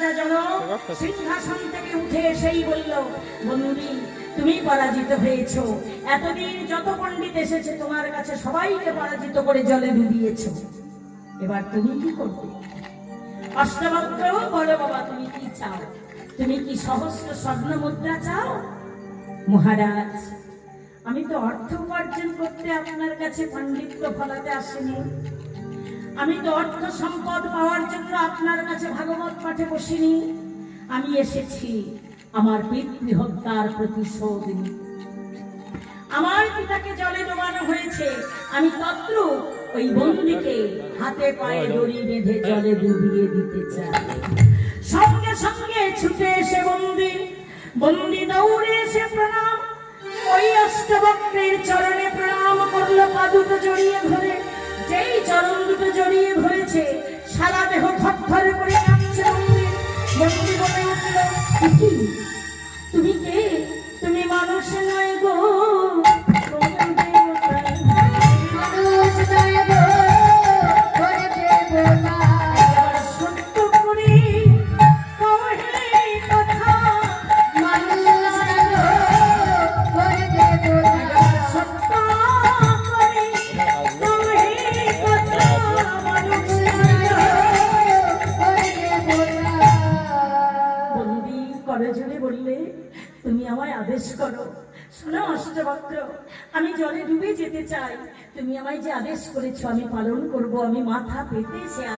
রাজা জনক সিংহাসন থেকে উঠে এসেই বলল, বন্দী তুমি পরাজিত হয়েছো। এতদিন যত পণ্ডিত এসেছে তোমার কাছে সবাইকে পরাজিত করে জলে ডুবিয়েছো, এবার তুমি কি করবে? অষ্টবক্র বলো বাবা, তুমি কি চাও? তুমি কি সহস্র স্বর্ণ মুদ্রা চাও? মহারাজ, আমি তো অর্থ উপার্জন করতে আপনার কাছে পাণ্ডিত্য ফলাতে আসিনি, আমি তো অর্থ সম্পদ পাওয়ার জন্য আপনার কাছে ভাগবত পাঠে বসিনি, আমি এসেছি আমার পিতৃহত্যার প্রতিশোধ নিতে। আমার পিতাকে জলে ডোবানো হয়েছে, আমি তদ্রূপ ওই বন্দীকে হাতে পায়ে দড়ি বেঁধে জলে ডুবিয়ে দিতে চাই। সঙ্গে সঙ্গে ছুটে এসে বন্দী দৌড়ে এসে প্রণাম, ওই অষ্টবক্রের চরণে প্রণাম করলো, পা দুটো জড়িয়ে ধরে। যেই চরণ দুটো জড়িয়ে ধরেছে, সারা দেহ থরথর করে কাঁপছে। বন্দী বলে উঠল, তুমি কে? তুমি মানুষ নয় গো, তুমি আমায় আদেশ করো। শোনো অষ্টবক্র, আমি জলে ডুবে যেতে চাই, তুমি আমায় যে আদেশ করেছো আমি পালন করব। আমি মাথা পেতে সে